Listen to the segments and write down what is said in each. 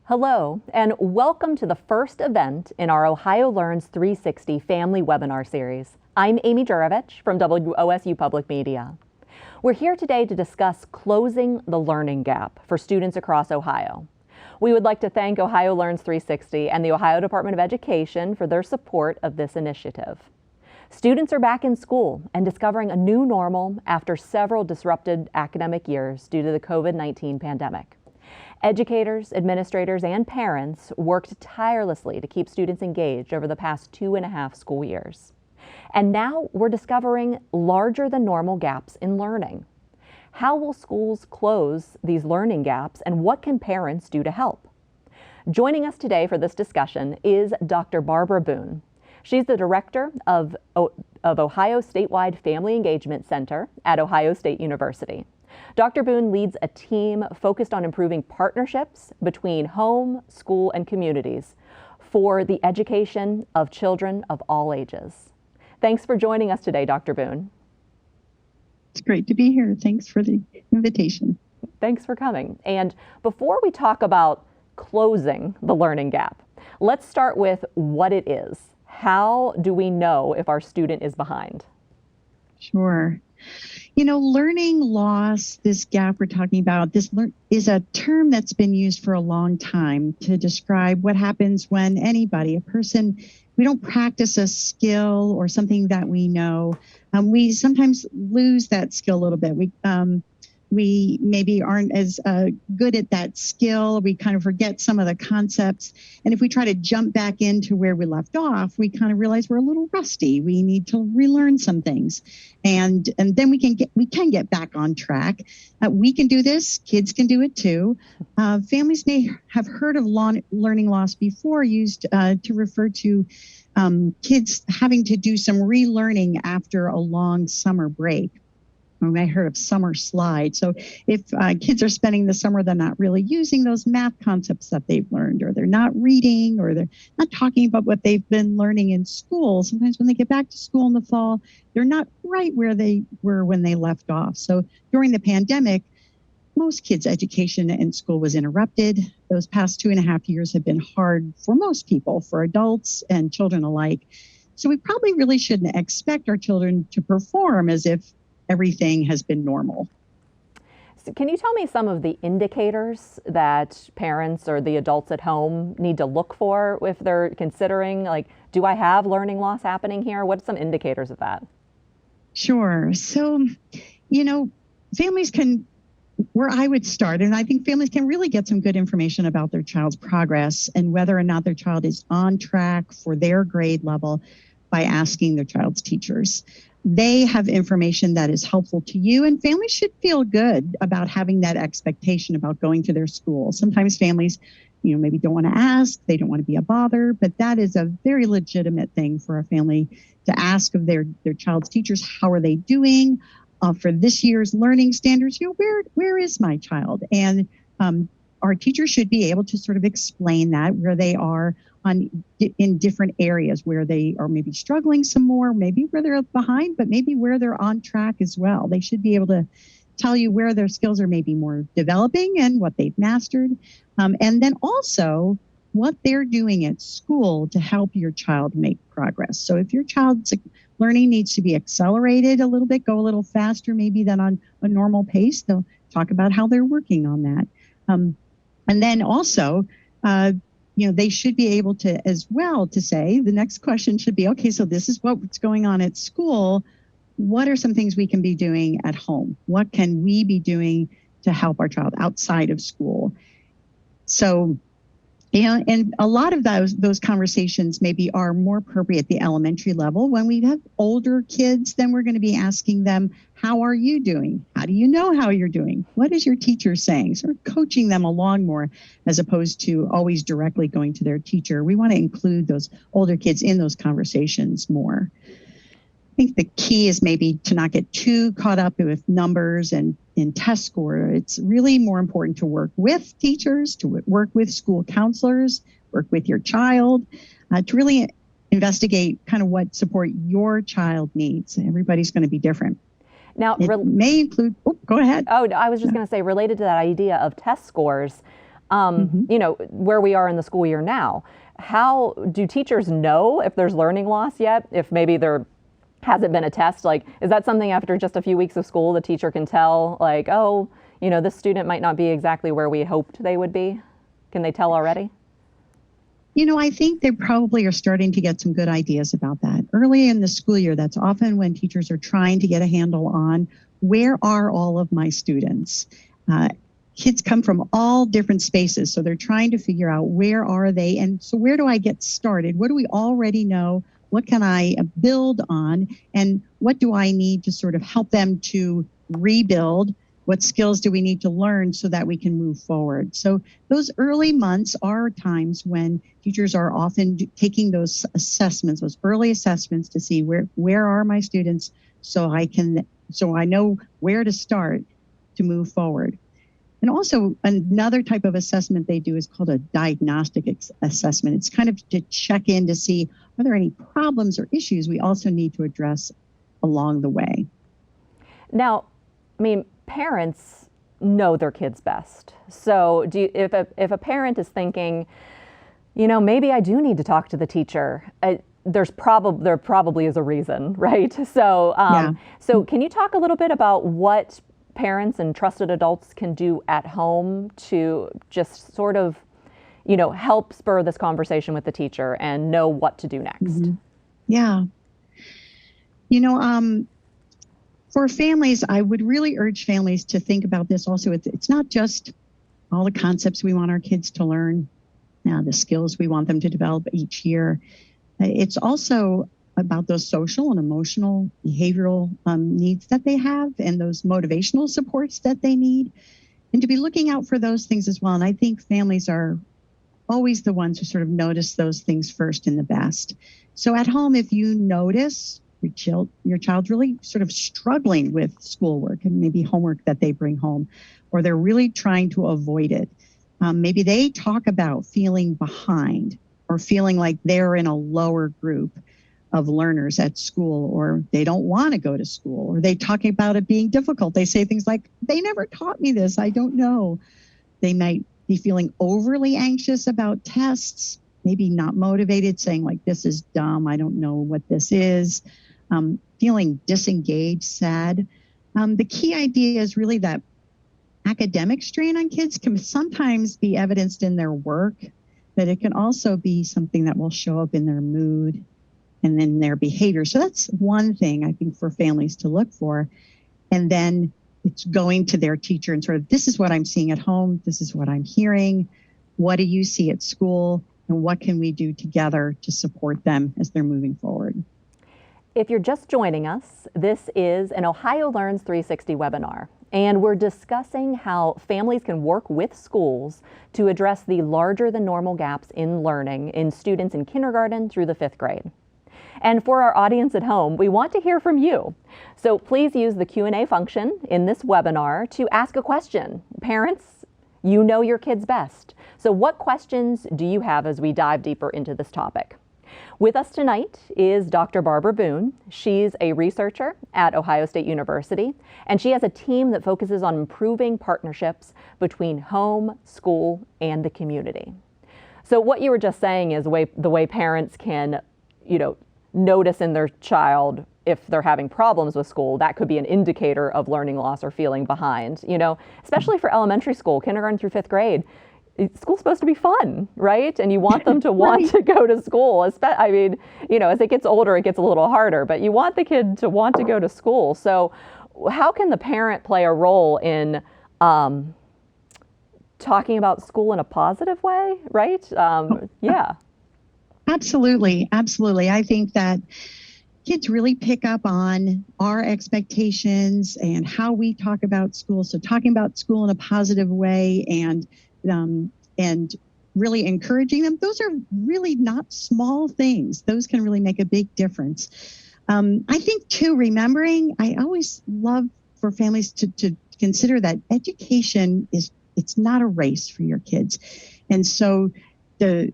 Hello, and welcome to the first event in our Ohio Learns 360 Family Webinar Series. I'm Amy Juravich from WOSU Public Media. We're here today to discuss closing the learning gap for students across Ohio. We would like to thank Ohio Learns 360 and the Ohio Department of Education for their support of this initiative. Students are back in school and discovering a new normal after several disrupted academic years due to the COVID-19 pandemic. Educators, administrators, and parents worked tirelessly to keep students engaged over the past 2.5 school years. And now we're discovering larger than normal gaps in learning. How will schools close these learning gaps, and what can parents do to help? Joining us today for this discussion is Dr. Barbara Boone. She's the director of Ohio Statewide Family Engagement Center at Ohio State University. Dr. Boone leads a team focused on improving partnerships between home, school, and communities for the education of children of all ages. Thanks for joining us today, Dr. Boone. It's great to be here. Thanks for the invitation. Thanks for coming. And before we talk about closing the learning gap, let's start with what it is. How do we know if our student is behind? Sure. Learning loss, this gap we're talking about, is a term that's been used for a long time to describe what happens when a person, we don't practice a skill or something that we know. We sometimes lose that skill a little bit. We maybe aren't as good at that skill. We kind of forget some of the concepts. And if we try to jump back into where we left off, we kind of realize we're a little rusty. We need to relearn some things. And then we can get back on track. We can do this. Kids can do it too. Families may have heard of learning loss before, used to refer to kids having to do some relearning after a long summer break. I heard of summer slide. So if kids are spending the summer, they're not really using those math concepts that they've learned, or they're not reading, or they're not talking about what they've been learning in school. Sometimes when they get back to school in the fall, they're not right where they were when they left off. So during the pandemic, most kids' education in school was interrupted. Those past 2.5 years have been hard for most people, for adults and children alike. So we probably really shouldn't expect our children to perform as if everything has been normal. So can you tell me some of the indicators that parents or the adults at home need to look for if they're considering, like, do I have learning loss happening here? What's some indicators of that? Sure. So, families can, where I would start, and I think families can really get some good information about their child's progress and whether or not their child is on track for their grade level by asking their child's teachers. They have information that is helpful to you, and families should feel good about having that expectation about going to their school. Sometimes families, maybe don't want to ask, they don't want to be a bother, but that is a very legitimate thing for a family to ask of their child's teachers. How are they doing for this year's learning standards? Where is my child? And our teachers should be able to sort of explain that, where they are in different areas, where they are maybe struggling some more, maybe where they're behind, but maybe where they're on track as well. They should be able to tell you where their skills are maybe more developing and what they've mastered. And then also what they're doing at school to help your child make progress. So if your child's learning needs to be accelerated a little bit, go a little faster maybe than on a normal pace, they'll talk about how they're working on that. And then also, they should be able to as well to say, the next question should be, okay, so this is what's going on at school. What are some things we can be doing at home? What can we be doing to help our child outside of school? So, and a lot of those conversations maybe are more appropriate at the elementary level. When we have older kids, then we're going to be asking them, how are you doing? How do you know how you're doing? What is your teacher saying? Sort of coaching them along more, as opposed to always directly going to their teacher. We want to include those older kids in those conversations more. I think the key is maybe to not get too caught up with numbers and in test score. It's really more important to work with teachers, to work with school counselors, work with your child, to really investigate kind of what support your child needs. Everybody's going to be different. Now, it may include, go ahead. Oh, I was just going to say, related to that idea of test scores, Mhm. Where we are in the school year now. How do teachers know if there's learning loss yet? If maybe there hasn't been a test, like, is that something after just a few weeks of school the teacher can tell, like, oh, this student might not be exactly where we hoped they would be? Can they tell already? I think they probably are starting to get some good ideas about that. Early in the school year, that's often when teachers are trying to get a handle on where are all of my students. Uh, Kids come from all different spaces, so they're trying to figure out where are they, and so where do I get started? What do we already know? What can I build on? And what do I need to sort of help them to rebuild? What skills do we need to learn so that we can move forward? So those early months are times when teachers are often taking those assessments, those early assessments, to see where are my students, so I know where to start to move forward. And also another type of assessment they do is called a diagnostic assessment. It's kind of to check in to see, are there any problems or issues we also need to address along the way? Now, parents know their kids best. So if a parent is thinking, maybe I do need to talk to the teacher, there probably is a reason, right? So, Yeah. so can you talk a little bit about what parents and trusted adults can do at home to just sort of, help spur this conversation with the teacher and know what to do next? Mm-hmm. Yeah. For families, I would really urge families to think about this also. It's not just all the concepts we want our kids to learn, the skills we want them to develop each year. It's also about those social and emotional behavioral needs that they have, and those motivational supports that they need, and to be looking out for those things as well. And I think families are always the ones who sort of notice those things first and the best. So at home, if you notice your child's really sort of struggling with schoolwork and maybe homework that they bring home, or they're really trying to avoid it, maybe they talk about feeling behind or feeling like they're in a lower group of learners at school, or they don't want to go to school, or they talk about it being difficult. They say things like, they never taught me this, I don't know. They might be feeling overly anxious about tests, maybe not motivated, saying like, this is dumb, I don't know what this is, feeling disengaged, sad. The key idea is really that academic strain on kids can sometimes be evidenced in their work, but it can also be something that will show up in their mood and in their behavior. So that's one thing I think for families to look for. And then it's going to their teacher and sort of, this is what I'm seeing at home, this is what I'm hearing, what do you see at school, and what can we do together to support them as they're moving forward? If you're just joining us, this is an Ohio Learns 360 webinar, and we're discussing how families can work with schools to address the larger than normal gaps in learning in students in kindergarten through the 5th grade. And for our audience at home, we want to hear from you. So please use the Q&A function in this webinar to ask a question. Parents, you know your kids best. So what questions do you have as we dive deeper into this topic? With us tonight is Dr. Barbara Boone. She's a researcher at Ohio State University, and she has a team that focuses on improving partnerships between home, school, and the community. So what you were just saying is the way parents can, notice in their child if they're having problems with school, that could be an indicator of learning loss or feeling behind, especially for elementary school, kindergarten through 5th grade. School's supposed to be fun, right? And you want them to want to go to school. As it gets older, it gets a little harder, but you want the kid to want to go to school. So how can the parent play a role in talking about school in a positive way, right? Yeah. Absolutely. Absolutely. I think that kids really pick up on our expectations and how we talk about school. So talking about school in a positive way and really encouraging them, those are really not small things. Those can really make a big difference. I think too, remembering, I always love for families to consider that education it's not a race for your kids. And so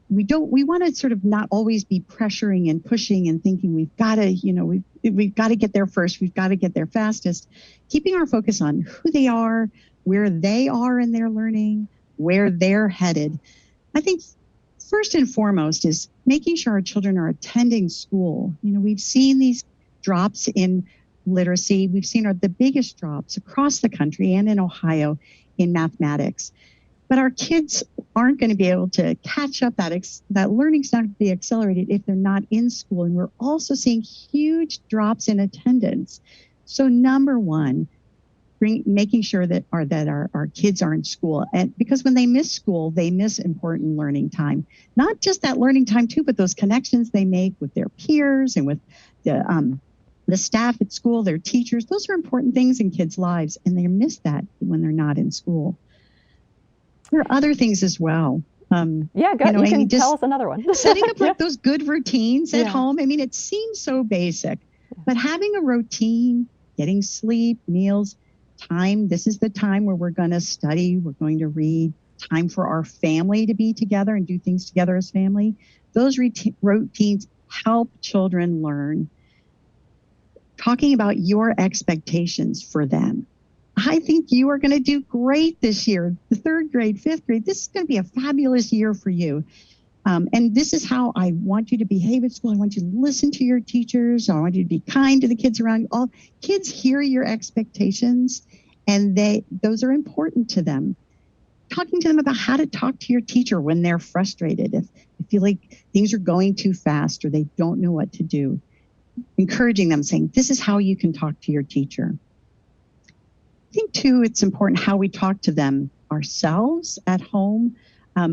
we want to sort of not always be pressuring and pushing and thinking we've got to get there first, we've got to get there fastest. Keeping our focus on who they are, where they are in their learning, where they're headed. I think first and foremost is making sure our children are attending school. We've seen these drops in literacy. We've seen the biggest drops across the country and in Ohio in mathematics. But our kids aren't going to be able to catch up. That learning's not going to be accelerated if they're not in school. And we're also seeing huge drops in attendance. So number one, making sure that our kids are in school. And because when they miss school, they miss important learning time. Not just that learning time too, but those connections they make with their peers and with the staff at school, their teachers. Those are important things in kids' lives, and they miss that when they're not in school. There are other things as well. Yeah, go. You can tell us another one. Setting up like those good routines at home. I mean, it seems so basic, but having a routine, getting sleep, meals, time. This is the time where we're going to study. We're going to read. Time for our family to be together and do things together as family. Those routines help children learn. Talking about your expectations for them. I think you are going to do great this year. The third grade, fifth grade, this is going to be a fabulous year for you. And this is how I want you to behave at school. I want you to listen to your teachers. I want you to be kind to the kids around you. All kids hear your expectations, and those are important to them. Talking to them about how to talk to your teacher when they're frustrated, if they feel like things are going too fast or they don't know what to do. Encouraging them, saying, this is how you can talk to your teacher. I think, too, it's important how we talk to them ourselves at home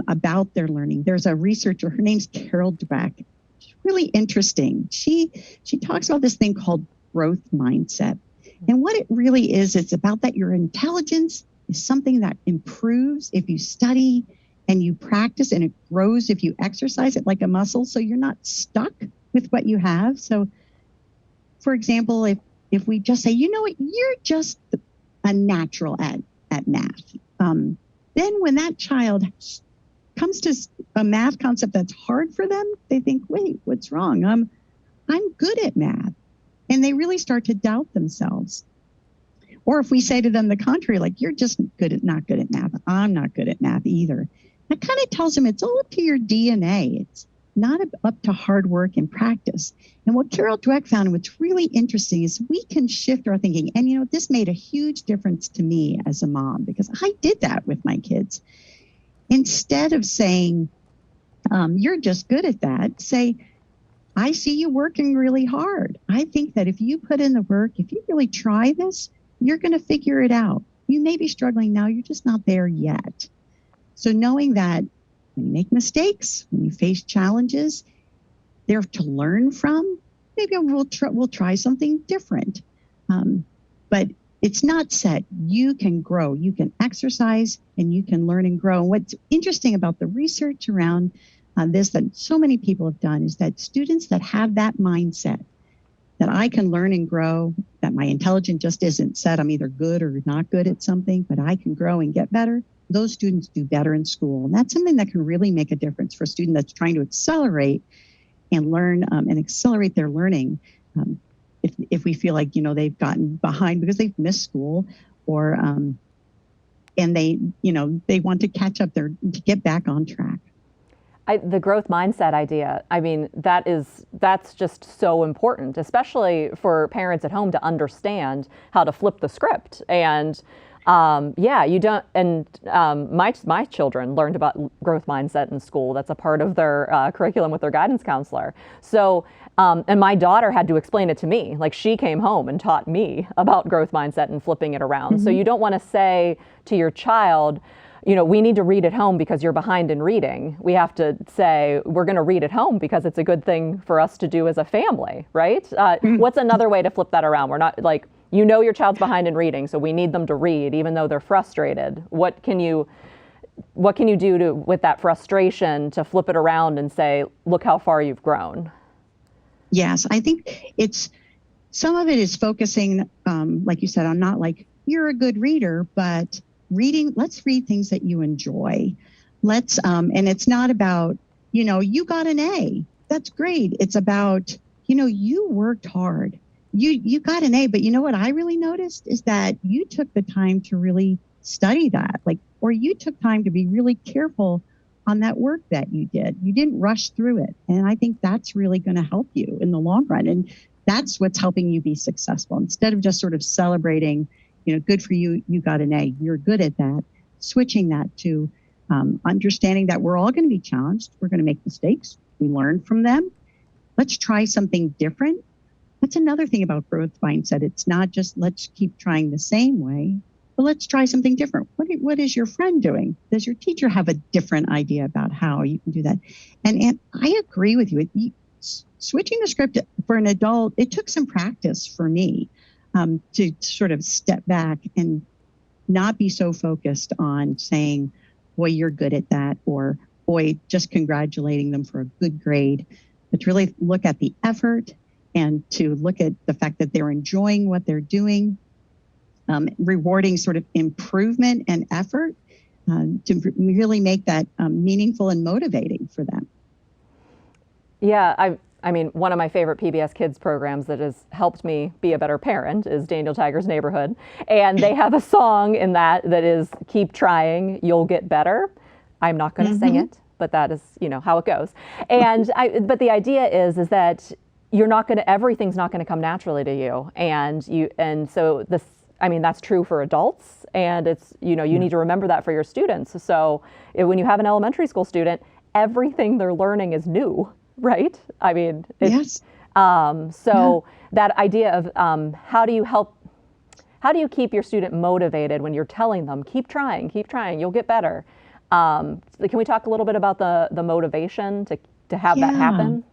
about their learning. There's a researcher, her name's Carol Dweck. She's really interesting. She talks about this thing called growth mindset. And what it really is, it's about that your intelligence is something that improves if you study and you practice, and it grows if you exercise it like a muscle, so you're not stuck with what you have. So, for example, if we just say, you know what, you're just a natural at math. Then when that child comes to a math concept that's hard for them, they think, wait, what's wrong? I'm good at math. And they really start to doubt themselves. Or if we say to them the contrary, like, you're just not good at math. I'm not good at math either. That kind of tells them it's all up to your DNA. It's not up to hard work and practice. And what Carol Dweck found, and what's really interesting, is we can shift our thinking. And, this made a huge difference to me as a mom, because I did that with my kids. Instead of saying, you're just good at that, say, I see you working really hard. I think that if you put in the work, if you really try this, you're going to figure it out. You may be struggling now, you're just not there yet. So knowing that when you make mistakes, when you face challenges, they're to learn from. Maybe we'll try something different. But it's not set. You can grow, you can exercise, and you can learn and grow. And what's interesting about the research around this that so many people have done is that students that have that mindset, that I can learn and grow, that my intelligence just isn't set, I'm either good or not good at something, but I can grow and get better, those students do better in school. And that's something that can really make a difference for a student that's trying to accelerate and learn and accelerate their learning. If we feel like, they've gotten behind because they've missed school, or and they want to catch up to get back on track. The growth mindset idea, I mean, that's just so important, especially for parents at home to understand how to flip the script. And you don't, and my children learned about growth mindset in school. That's a part of their curriculum with their guidance counselor. So, and my daughter had to explain it to me. Like, she came home and taught me about growth mindset and flipping it around. Mm-hmm. So you don't want to say to your child, we need to read at home because you're behind in reading. We have to say, we're going to read at home because it's a good thing for us to do as a family, right? What's another way to flip that around? We're not like, your child's behind in reading, so we need them to read even though they're frustrated. What can you do with that frustration to flip it around and say, look how far you've grown? Yes, I think some of it is focusing, like you said, on not like, you're a good reader, but let's read things that you enjoy. And it's not about, you got an A. That's great. It's about, you worked hard. You got an A, but what I really noticed is that you took the time to really study that, like, or you took time to be really careful on that work that you did. You didn't rush through it. And I think that's really going to help you in the long run. And that's what's helping you be successful. Instead of just sort of celebrating, good for you, you got an A, you're good at that. Switching that to understanding that we're all going to be challenged. We're going to make mistakes. We learn from them. Let's try something different. That's another thing about growth mindset. It's not just let's keep trying the same way, but let's try something different. What is your friend doing? Does your teacher have a different idea about how you can do that? And I agree with you. Switching the script for an adult, it took some practice for me to sort of step back and not be so focused on saying, boy, you're good at that, or boy, just congratulating them for a good grade, but to really look at the effort and to look at the fact that they're enjoying what they're doing, rewarding sort of improvement and effort to really make that meaningful and motivating for them. Yeah, I mean, one of my favorite PBS Kids programs that has helped me be a better parent is Daniel Tiger's Neighborhood. And they have a song in that is keep trying, you'll get better. I'm not going to sing it, but that is, how it goes. And but the idea is that you're not going to, everything's not going to come naturally to you. And so that's true for adults, and it's, you need to remember that for your students. So when you have an elementary school student, everything they're learning is new. Right? I mean, yes. That idea of how do you keep your student motivated when you're telling them, keep trying, you'll get better. Can we talk a little bit about the motivation to have that happen?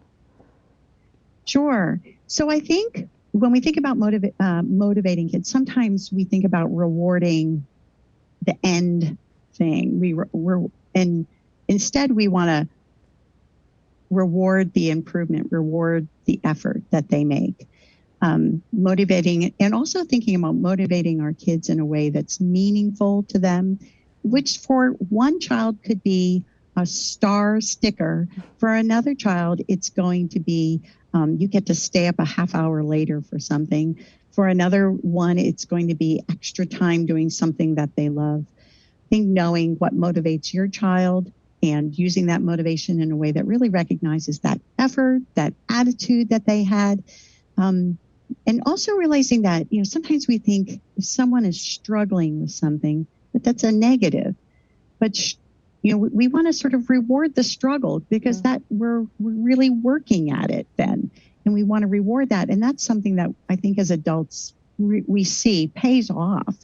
Sure. So I think when we think about motivating kids, sometimes we think about rewarding the end thing. And instead we want to reward the improvement, reward the effort that they make. Motivating, and also thinking about motivating our kids in a way that's meaningful to them, which for one child could be a star sticker. For another child, it's going to be you get to stay up a half hour later for something. For another one, it's going to be extra time doing something that they love. I think knowing what motivates your child and using that motivation in a way that really recognizes that effort, that attitude that they had. And also realizing that, sometimes we think if someone is struggling with something, that's a negative. But, we want to sort of reward the struggle because that we're really working at it then. And we want to reward that. And that's something that I think as adults we see pays off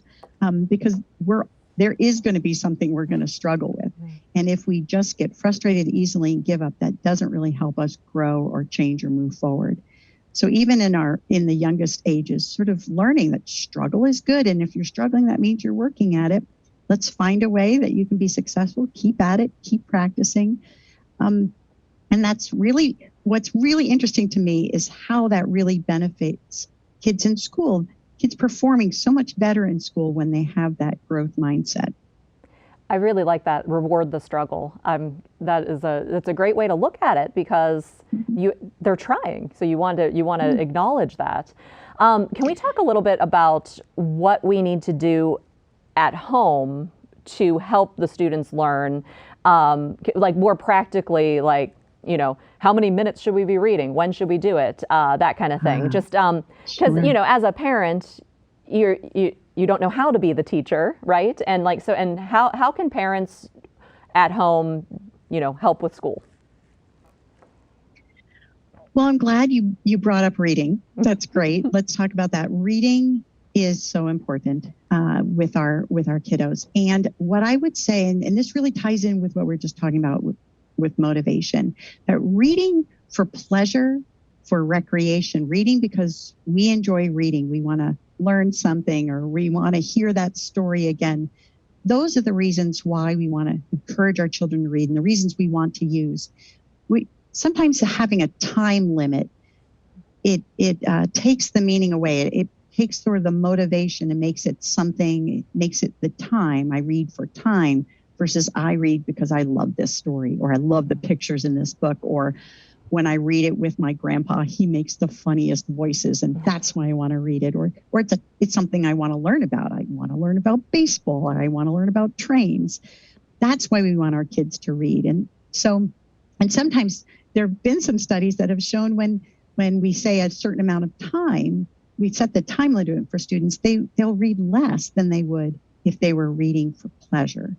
because there is going to be something we're going to struggle with. And if we just get frustrated easily and give up, that doesn't really help us grow or change or move forward. So even in the youngest ages, sort of learning that struggle is good. And if you're struggling, that means you're working at it. Let's find a way that you can be successful. Keep at it, keep practicing. And that's really, what's really interesting to me is how that really benefits kids in school. Kids performing so much better in school when they have that growth mindset. I really like that, reward the struggle. That's a great way to look at it because they're trying. So you want to acknowledge that. Can we talk a little bit about what we need to do at home to help the students learn, like more practically, like, how many minutes should we be reading? When should we do it? That kind of thing. Just because, Sure. As a parent, you don't know how to be the teacher, right? And how can parents at home, help with school? Well, I'm glad you brought up reading. That's great. Let's talk about that. Reading is so important with our kiddos. And what I would say, and this really ties in with what we're just talking about with motivation, that reading for pleasure, for recreation, reading because we enjoy reading, we want to learn something or we want to hear that story again. Those are the reasons why we want to encourage our children to read and the reasons we want to use. Sometimes having a time limit, it takes the meaning away. It takes sort of the motivation and makes it the time. I read for time versus I read because I love this story or I love the pictures in this book or when I read it with my grandpa, he makes the funniest voices, and that's why I want to read it. Or it's something I want to learn about. I want to learn about baseball. I want to learn about trains. That's why we want our kids to read. And sometimes there have been some studies that have shown when we say a certain amount of time, we set the time limit for students, they'll read less than they would if they were reading for pleasure.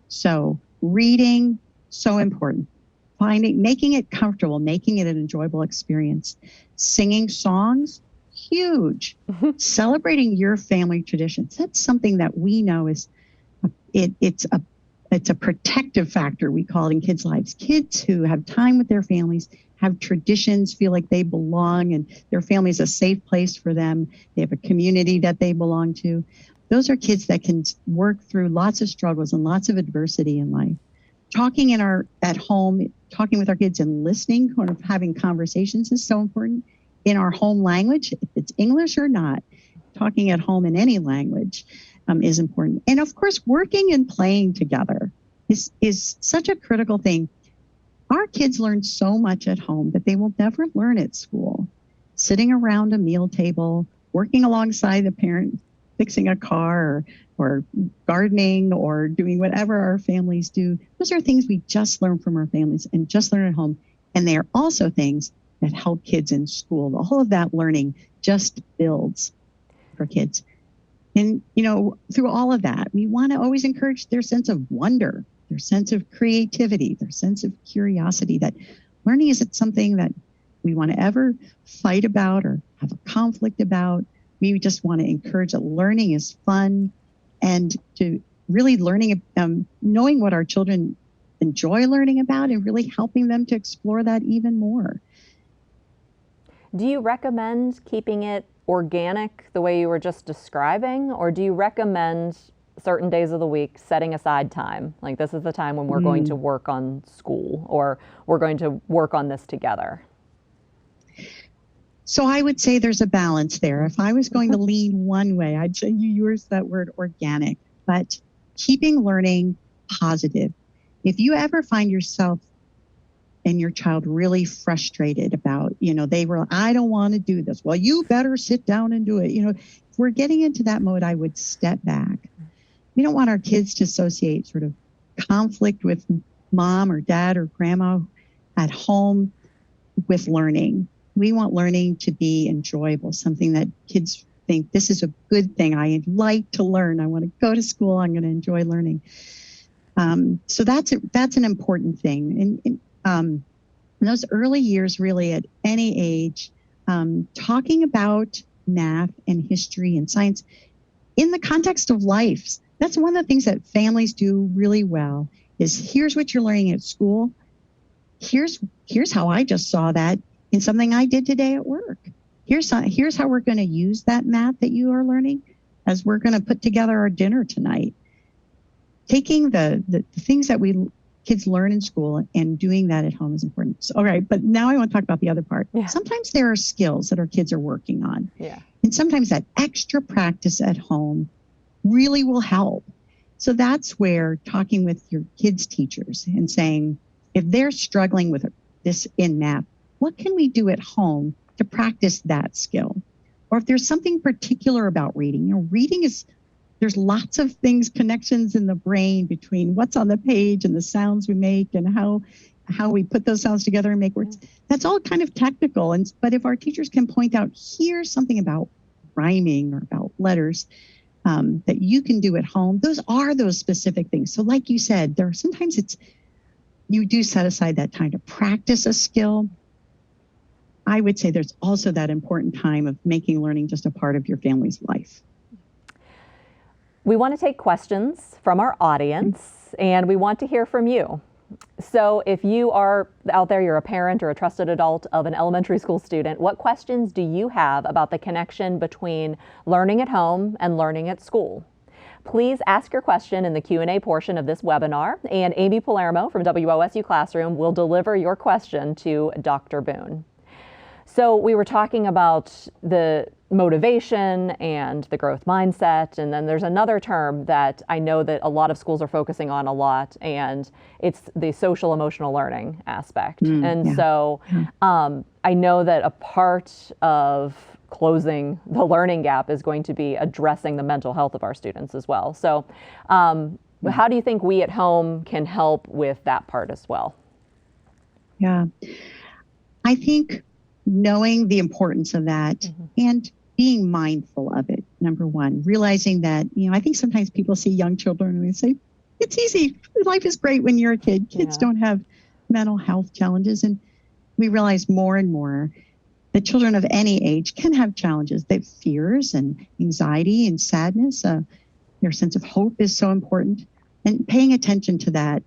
So reading, so important. Making it comfortable, making it an enjoyable experience. Singing songs, huge. Celebrating your family traditions. That's something that we know is it's a protective factor, we call it, in kids' lives. Kids who have time with their families, have traditions, feel like they belong, and their family is a safe place for them. They have a community that they belong to. Those are kids that can work through lots of struggles and lots of adversity in life. Talking at home, talking with our kids and listening, kind of having conversations is so important in our home language, if it's English or not. Talking at home in any language is important. And of course, working and playing together is such a critical thing. Our kids learn so much at home that they will never learn at school. Sitting around a meal table, working alongside the parent, fixing a car or gardening or doing whatever our families do. Those are things we just learn from our families and just learn at home. And they are also things that help kids in school. The whole of that learning just builds for kids. And, through all of that, we want to always encourage their sense of wonder, their sense of creativity, their sense of curiosity, that learning isn't something that we want to ever fight about or have a conflict about. We just want to encourage that learning is fun, and to really knowing what our children enjoy learning about and really helping them to explore that even more. Do you recommend keeping it organic the way you were just describing, or do you recommend certain days of the week setting aside time? Like, this is the time when we're going to work on school, or we're going to work on this together. So I would say there's a balance there. If I was going to lean one way, I'd say you use that word organic, but keeping learning positive. If you ever find yourself and your child really frustrated about, I don't want to do this. Well, you better sit down and do it. If we're getting into that mode, I would step back. We don't want our kids to associate sort of conflict with mom or dad or grandma at home with learning. We want learning to be enjoyable, something that kids think, this is a good thing. I like to learn. I want to go to school. I'm going to enjoy learning. So that's an important thing. And in those early years, really at any age, talking about math and history and science in the context of life. That's one of the things that families do really well is, here's what you're learning at school. Here's how I just saw that in something I did today at work. Here's how we're going to use that math that you are learning as we're going to put together our dinner tonight. Taking the things that kids learn in school and doing that at home is important. So, all right, but now I want to talk about the other part. Yeah. Sometimes there are skills that our kids are working on. Yeah. And sometimes that extra practice at home really will help. So that's where talking with your kids' teachers and saying, if they're struggling with this in math, what can we do at home to practice that skill? Or if there's something particular about reading, there's lots of things, connections in the brain between what's on the page and the sounds we make and how we put those sounds together and make words. That's all kind of technical. But if our teachers can point out, here's something about rhyming or about letters that you can do at home, those specific things. So like you said, sometimes you do set aside that time to practice a skill. I would say there's also that important time of making learning just a part of your family's life. We want to take questions from our audience, and we want to hear from you. So if you are out there, you're a parent or a trusted adult of an elementary school student, what questions do you have about the connection between learning at home and learning at school? Please ask your question in the Q&A portion of this webinar, and Amy Palermo from WOSU Classroom will deliver your question to Dr. Boone. So we were talking about the motivation and the growth mindset. And then there's another term that I know that a lot of schools are focusing on a lot, and it's the social emotional learning aspect. I know that a part of closing the learning gap is going to be addressing the mental health of our students as well. So how do you think we at home can help with that part as well? Yeah, I think knowing the importance of that and being mindful of it, number one, realizing that, I think sometimes people see young children and they say, it's easy. Life is great when you're a kid. Kids don't have mental health challenges. And we realize more and more that children of any age can have challenges. They have fears and anxiety and sadness. Their sense of hope is so important. And paying attention to that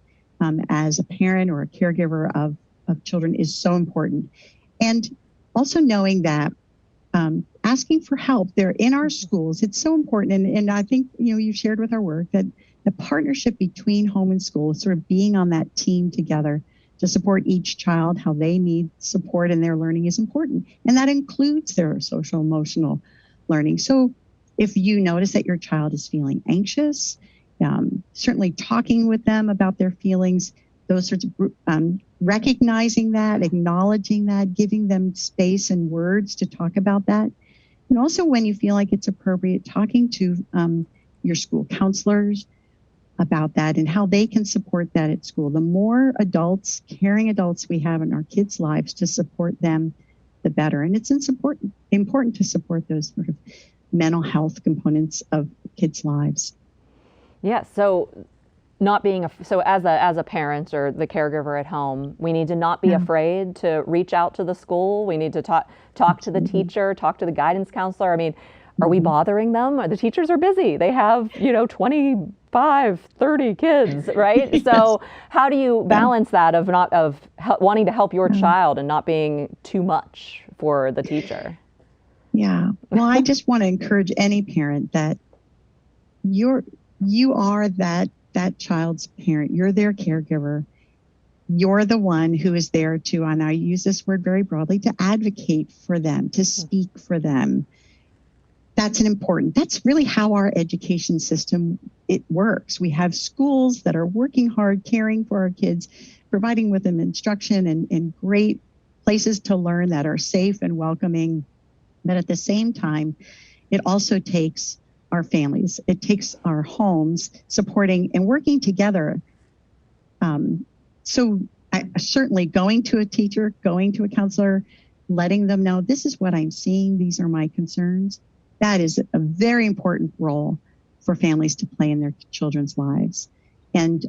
as a parent or a caregiver of children is so important. And also knowing that asking for help, they're in our schools. It's so important. And I think, you shared with our work that the partnership between home and school, sort of being on that team together to support each child, how they need support in their learning is important. And that includes their social emotional learning. So if you notice that your child is feeling anxious, certainly talking with them about their feelings, those sorts of recognizing that, acknowledging that, giving them space and words to talk about that. And also when you feel like it's appropriate, talking to your school counselors about that and how they can support that at school. The more adults, caring adults we have in our kids' lives to support them, the better. And it's important to support those sort of mental health components of kids' lives. Yeah, so as a parent or the caregiver at home, we need to not be afraid to reach out to the school. We need to talk to the teacher, talk to the guidance counselor. I mean, are we bothering them? The teachers are busy. They have, 25, 30 kids, right? Yes. So how do you balance that of wanting to help your child and not being too much for the teacher? Yeah. Well, I just want to encourage any parent that you are that child's parent. You're their caregiver. You're the one who is there to, and I use this word very broadly, to advocate for them, to speak for them. That's really how our education system, it works. We have schools that are working hard, caring for our kids, providing with them instruction and great places to learn that are safe and welcoming. But at the same time, it also takes our families. It takes our homes supporting and working together. So certainly going to a teacher, going to a counselor, letting them know, this is what I'm seeing. These are my concerns. That is a very important role for families to play in their children's lives. And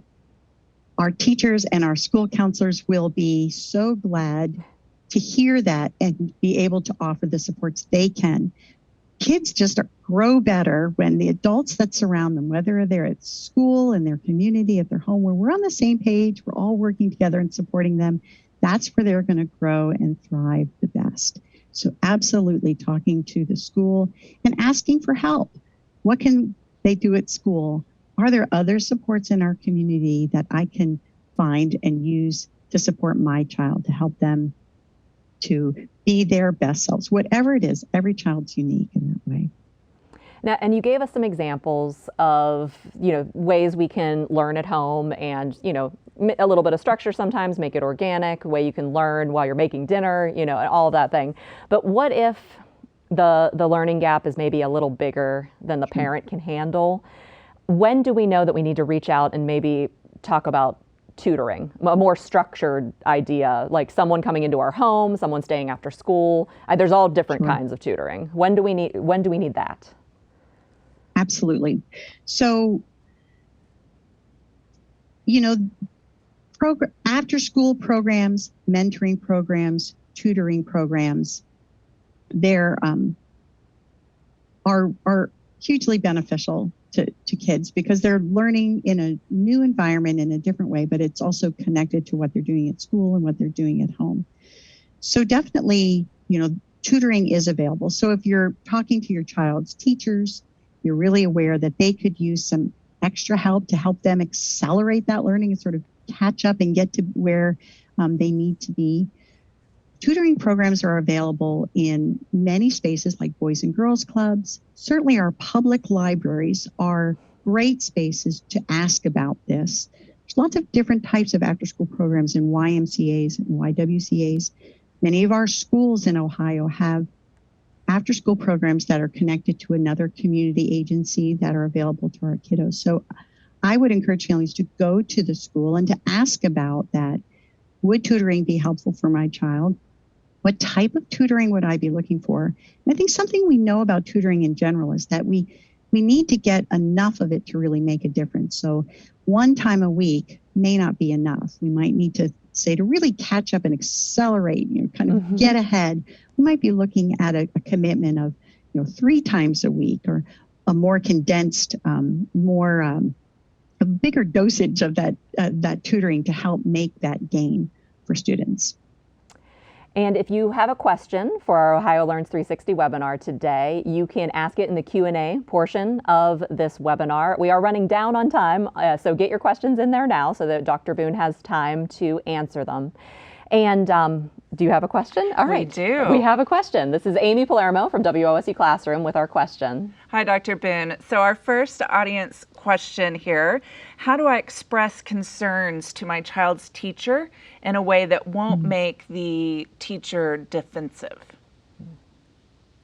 our teachers and our school counselors will be so glad to hear that and be able to offer the supports they can. Kids just grow better when the adults that surround them, whether they're at school, in their community, at their home, where we're on the same page, we're all working together and supporting them, that's where they're going to grow and thrive the best. So absolutely talking to the school and asking for help. What can they do at school? Are there other supports in our community that I can find and use to support my child, to help them to be their best selves? Whatever it is, every child's unique in that way. Now, and you gave us some examples of, ways we can learn at home and, a little bit of structure sometimes, make it organic, way you can learn while you're making dinner, and all of that thing. But what if the learning gap is maybe a little bigger than the parent can handle? When do we know that we need to reach out and maybe talk about tutoring, a more structured idea, like someone coming into our home, someone staying after school? There's all different kinds of tutoring. When do we need that? Absolutely. So, after school programs, mentoring programs, tutoring programs, they're are hugely beneficial to kids because they're learning in a new environment in a different way, but it's also connected to what they're doing at school and what they're doing at home. So definitely, tutoring is available. So if you're talking to your child's teachers, you're really aware that they could use some extra help to help them accelerate that learning and sort of catch up and get to where they need to be. Tutoring programs are available in many spaces like Boys and Girls Clubs. Certainly our public libraries are great spaces to ask about this. There's lots of different types of after-school programs in YMCAs and YWCAs. Many of our schools in Ohio have after-school programs that are connected to another community agency that are available to our kiddos. So I would encourage families to go to the school and to ask about that. Would tutoring be helpful for my child? What type of tutoring would I be looking for? And I think something we know about tutoring in general is that we need to get enough of it to really make a difference. So one time a week may not be enough. We might need to say to really catch up and accelerate, kind of get ahead. We might be looking at a commitment of, 3 times a week, or a more condensed, a bigger dosage of that tutoring to help make that gain for students. And if you have a question for our Ohio Learns 360 webinar today, you can ask it in the Q&A portion of this webinar. We are running down on time, so get your questions in there now so that Dr. Boone has time to answer them. And do you have a question? All right. We do. We have a question. This is Amy Palermo from WOSU Classroom with our question. Hi, Dr. Boone. So our first audience question here: how do I express concerns to my child's teacher in a way that won't make the teacher defensive?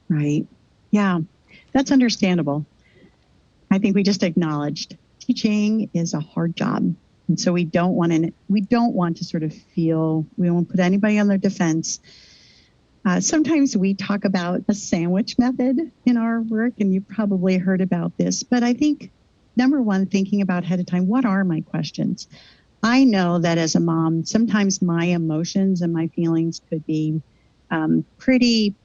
Right. Yeah, that's understandable. I think we just acknowledged teaching is a hard job. And so we don't want to sort of feel, we don't put anybody on their defense. Sometimes we talk about a sandwich method in our work, and you've probably heard about this. But I think, number one, thinking about ahead of time, what are my questions? I know that as a mom, sometimes my emotions and my feelings could be pretty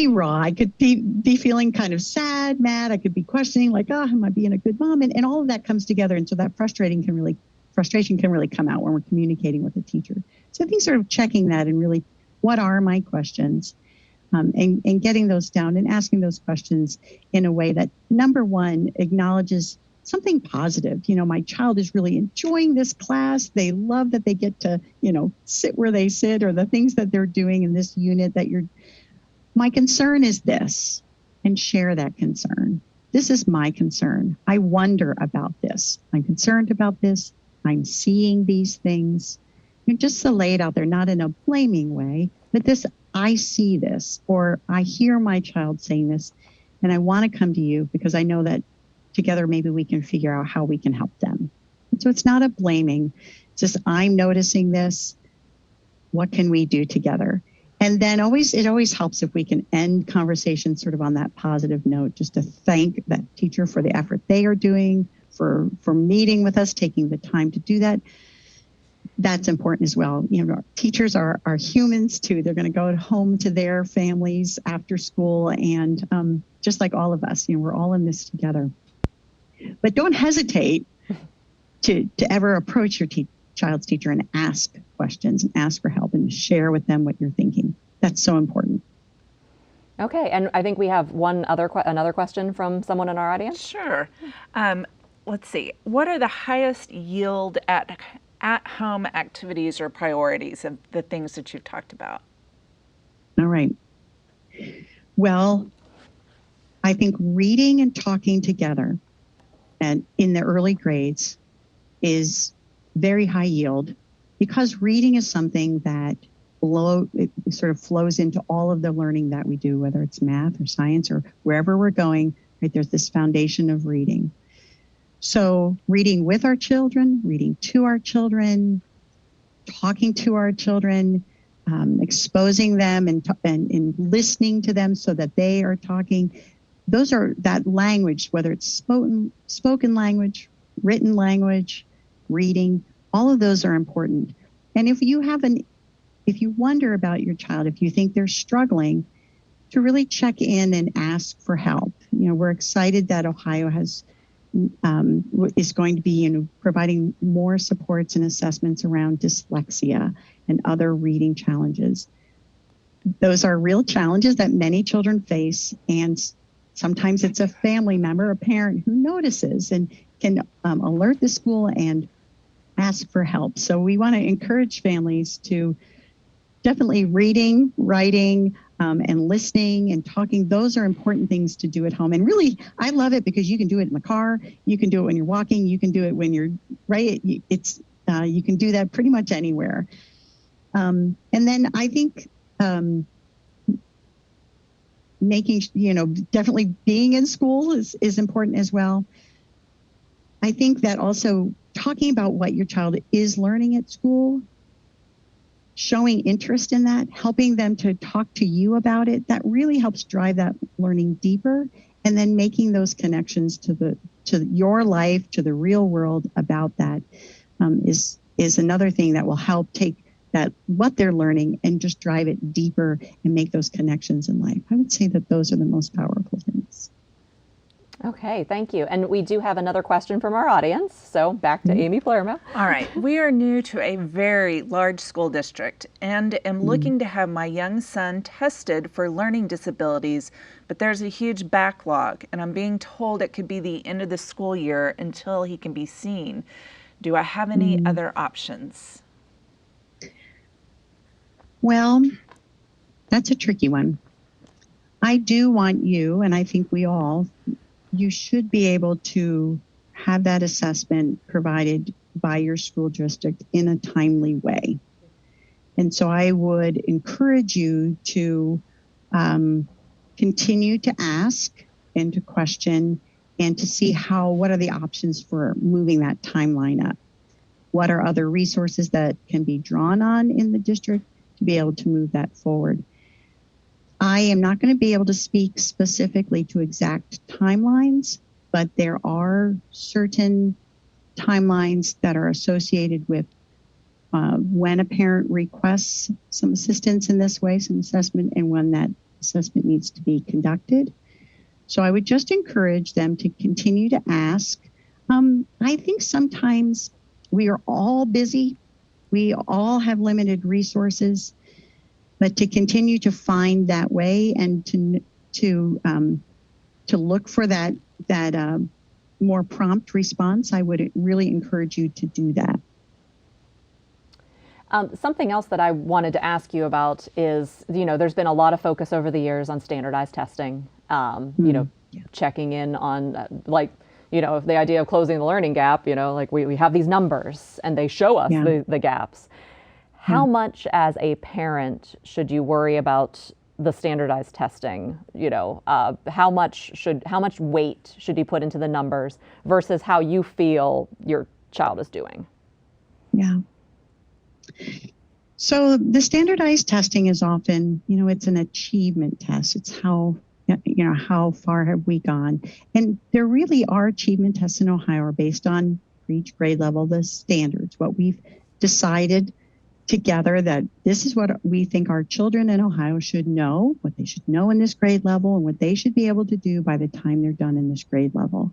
raw. I could be feeling kind of sad, mad. I could be questioning, like, am I being a good mom? And all of that comes together. And so that frustration can really come out when we're communicating with a teacher. So I think sort of checking that and really, what are my questions? And getting those down and asking those questions in a way that, number one, acknowledges something positive. My child is really enjoying this class. They love that they get to, sit where they sit, or the things that they're doing in this unit my concern is this, and share that concern. This is my concern. I wonder about this. I'm concerned about this. I'm seeing these things. Just to lay it out there, not in a blaming way, but this, I see this, or I hear my child saying this, and I want to come to you because I know that together maybe we can figure out how we can help them. And so it's not a blaming. It's just, I'm noticing this. What can we do together? And then it always helps if we can end conversations sort of on that positive note, just to thank that teacher for the effort they are doing, for meeting with us, taking the time to do that. That's important as well. Teachers are humans too. They're going to go home to their families after school, and just like all of us, we're all in this together. But don't hesitate to ever approach your child's teacher and ask questions and ask for help and share with them what you're thinking. That's so important. Okay, and I think we have another question from someone in our audience. Sure. Let's see. What are the highest yield at-home activities or priorities of the things that you've talked about? All right. Well, I think reading and talking together and in the early grades is very high yield, because reading is something that it sort of flows into all of the learning that we do, whether it's math or science or wherever we're going, right? There's this foundation of reading. So reading with our children, reading to our children, talking to our children, exposing them and listening to them so that they are talking. That language, whether it's spoken language, written language, reading, all of those are important. And if you wonder about your child, if you think they're struggling, to really check in and ask for help. We're excited that Ohio is going to be providing more supports and assessments around dyslexia and other reading challenges. Those are real challenges that many children face, and sometimes it's a family member, a parent who notices and can alert the school and ask for help. So we want to encourage families to definitely reading, writing, and listening and talking. Those are important things to do at home. And really, I love it because you can do it in the car. You can do it when you're walking. You can do it when you're right. You can do that pretty much anywhere. And then I think making, definitely being in school is important as well. I think that also talking about what your child is learning at school, showing interest in that, helping them to talk to you about it, that really helps drive that learning deeper. And then making those connections to your life, to the real world about that is another thing that will help take that what they're learning and just drive it deeper and make those connections in life. I would say that those are the most powerful things. Okay, thank you. And we do have another question from our audience. So back to Amy Palermo. All right. We are new to a very large school district and am looking to have my young son tested for learning disabilities, but there's a huge backlog and I'm being told it could be the end of the school year until he can be seen. Do I have any other options? Well, that's a tricky one. I do want you, and I think you should be able to have that assessment provided by your school district in a timely way. And so I would encourage you to continue to ask and to question and to see what are the options for moving that timeline up. What are other resources that can be drawn on in the district to be able to move that forward? I am not going to be able to speak specifically to exact timelines, but there are certain timelines that are associated with when a parent requests some assistance in this way, some assessment, and when that assessment needs to be conducted. So I would just encourage them to continue to ask. I think sometimes we are all busy. We all have limited resources. But to continue to find that way and to look for that more prompt response, I would really encourage you to do that. Something else that I wanted to ask you about is, there's been a lot of focus over the years on standardized testing, checking in on the idea of closing the learning gap, we have these numbers and they show us the gaps. How much as a parent should you worry about the standardized testing? How much weight should you put into the numbers versus how you feel your child is doing? Yeah. So the testing is often, it's an achievement test. It's how far have we gone? And there really are achievement tests in Ohio are based on, for each grade level, the standards, what we've decided together that this is what we think our children in Ohio should know, what they should know in this grade level, and what they should be able to do by the time they're done in this grade level.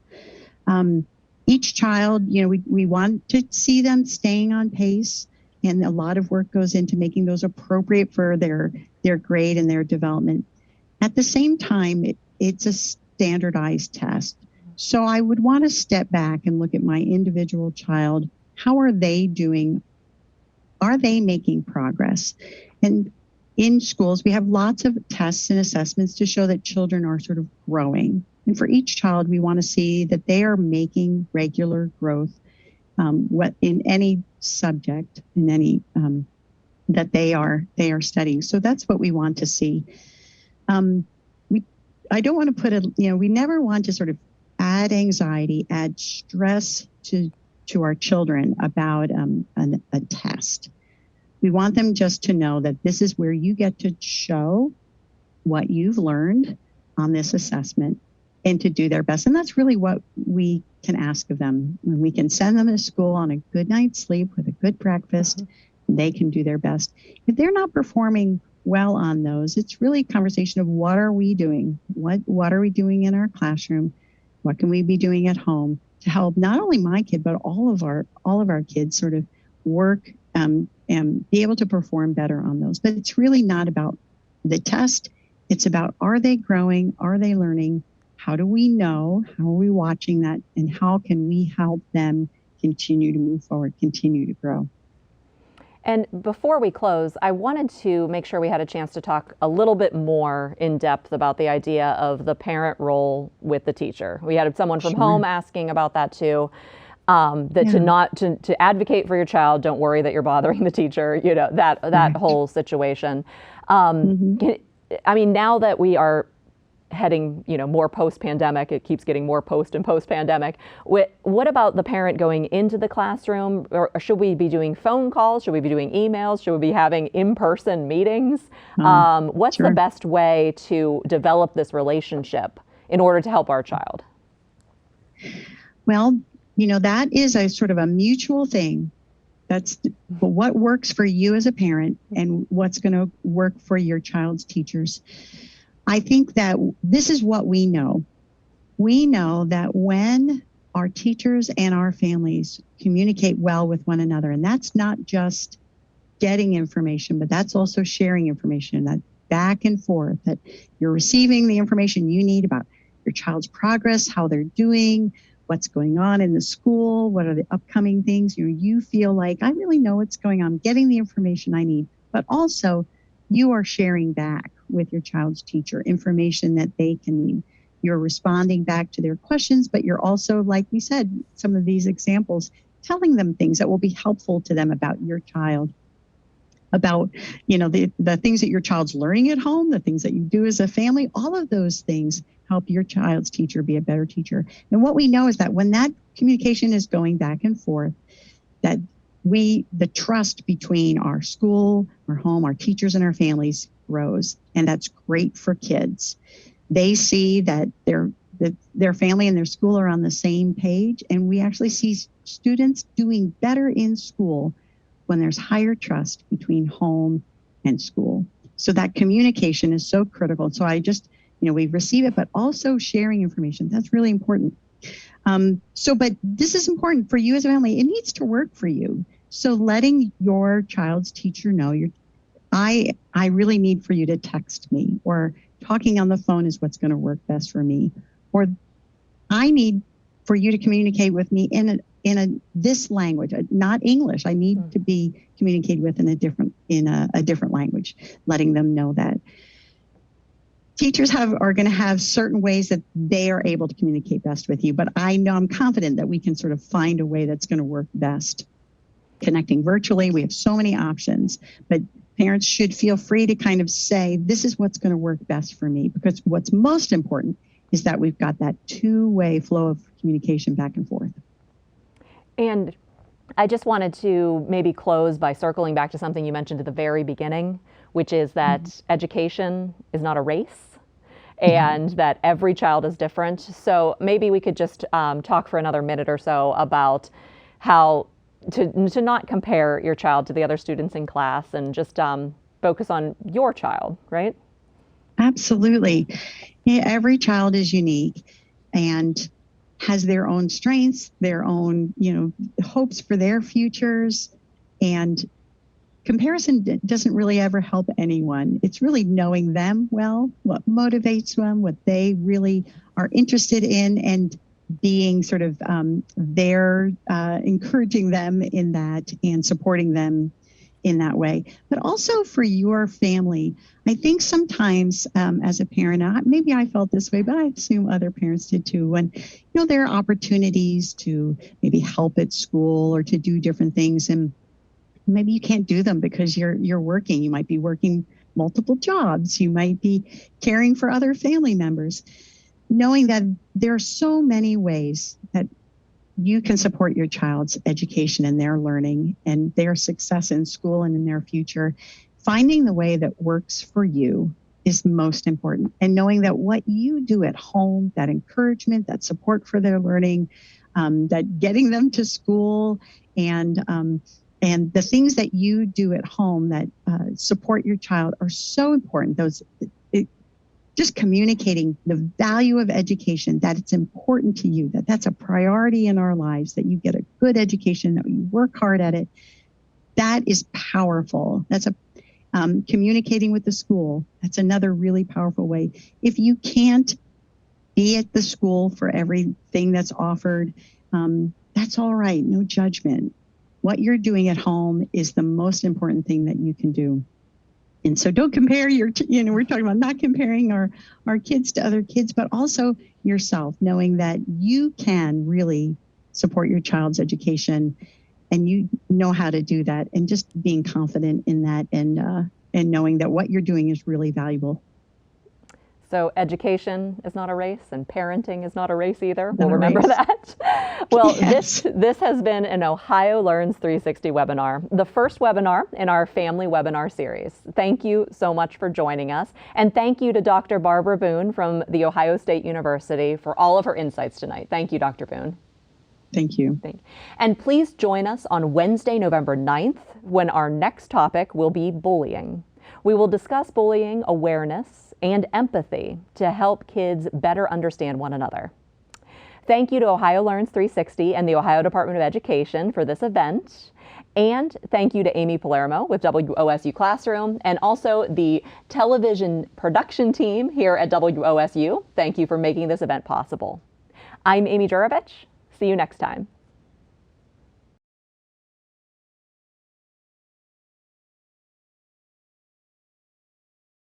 Each child, we want to see them staying on pace, and a lot of work goes into making those appropriate for their grade and their development. At the same time, it's a standardized test. So I would want to step back and look at my individual child. How are they doing? Are they making progress? And in schools, we have lots of tests and assessments to show that children are sort of growing. And for each child, we want to see that they are making regular growth in any subject, in any that they are studying. So that's what we want to see. I don't want to put we never want to sort of add anxiety, add stress to our children about a test. We want them just to know that this is where you get to show what you've learned on this assessment and to do their best. And that's really what we can ask of them. When we can send them to school on a good night's sleep with a good breakfast, they can do their best. If they're not performing well on those, it's really a conversation of what are we doing? What are we doing in our classroom? What can we be doing at home to help not only my kid, but all of our kids sort of work and be able to perform better on those. But it's really not about the test. It's about, are they growing? Are they learning? How do we know? How are we watching that? And how can we help them continue to move forward, continue to grow? And before we close, I wanted to make sure we had a chance to talk a little bit more in depth about the idea of the parent role with the teacher. We had someone from home asking about that too. To advocate for your child, don't worry that you're bothering the teacher. You know, that whole situation. I mean, now that we are heading, more post-pandemic, it keeps getting more post and post-pandemic. What about the parent going into the classroom? Or should we be doing phone calls? Should we be doing emails? Should we be having in-person meetings? What's the best way to develop this relationship in order to help our child? Well, that is a sort of a mutual thing. That's what works for you as a parent and what's going to work for your child's teachers. I think that this is what we know. We know that when our teachers and our families communicate well with one another, and that's not just getting information, but that's also sharing information, that back and forth, that you're receiving the information you need about your child's progress, how they're doing, what's going on in the school, what are the upcoming things. You feel like, I really know what's going on, getting the information I need, but also you are sharing back with your child's teacher information that they can need. You're responding back to their questions, but you're also, like we said, some of these examples, telling them things that will be helpful to them about your child, about, the things that your child's learning at home, the things that you do as a family. All of those things help your child's teacher be a better teacher. And what we know is that when that communication is going back and forth, that the trust between our school, our home, our teachers, and our families grows. And that's great for kids. They see that their family and their school are on the same page. And we actually see students doing better in school when there's higher trust between home and school. So that communication is so critical. So we receive it, but also sharing information. That's really important. But this is important for you as a family. It needs to work for you. So letting your child's teacher know, I really need for you to text me, or talking on the phone is what's going to work best for me, or I need for you to communicate with me in this language, not English. I need to be communicated with in a different language, letting them know that. Teachers are going to have certain ways that they are able to communicate best with you, but I'm confident that we can sort of find a way that's going to work best. Connecting virtually, we have so many options, but parents should feel free to kind of say, this is what's going to work best for me, because what's most important is that we've got that two-way flow of communication back and forth. And I just wanted to maybe close by circling back to something you mentioned at the very beginning, which is that education is not a race, and that every child is different. So maybe we could just talk for another minute or so about how to not compare your child to the other students in class, and just focus on your child, right? Absolutely. Yeah, every child is unique and has their own strengths, their own, hopes for their futures. And comparison doesn't really ever help anyone. It's really knowing them well, what motivates them, what they really are interested in, and being sort of there, encouraging them in that and supporting them in that way. But also for your family, I think sometimes as a parent, maybe I felt this way, but I assume other parents did too, when there are opportunities to maybe help at school or to do different things, and maybe you can't do them because you're working. You might be working multiple jobs. You might be caring for other family members. Knowing that there are so many ways that you can support your child's education and their learning and their success in school and in their future, finding the way that works for you is most important. And knowing that what you do at home, that encouragement, that support for their learning, that getting them to school, and the things that you do at home that support your child are so important. Just communicating the value of education, that it's important to you, that's a priority in our lives, that you get a good education, that you work hard at it. That is powerful. That's communicating with the school. That's another really powerful way. If you can't be at the school for everything that's offered, that's all right. No judgment. what you're doing at home is the most important thing that you can do. And so don't compare we're talking about not comparing our kids to other kids, but also yourself, knowing that you can really support your child's education and you know how to do that, and just being confident in that, and knowing that what you're doing is really valuable. So education is not a race, and parenting is not a race either. Not We'll a remember race. that. Well, Yes. this has been an Ohio Learns 360 webinar, the first webinar in our family webinar series. Thank you so much for joining us. And thank you to Dr. Barbara Boone from The Ohio State University for all of her insights tonight. Thank you, Dr. Boone. Thank you. And please join us on Wednesday, November 9th, when our next topic will be bullying. We will discuss bullying awareness and empathy to help kids better understand one another. Thank you to Ohio Learns 360 and the Ohio Department of Education for this event. And thank you to Amy Palermo with WOSU Classroom, and also the television production team here at WOSU. Thank you for making this event possible. I'm Amy Jurovich. See you next time.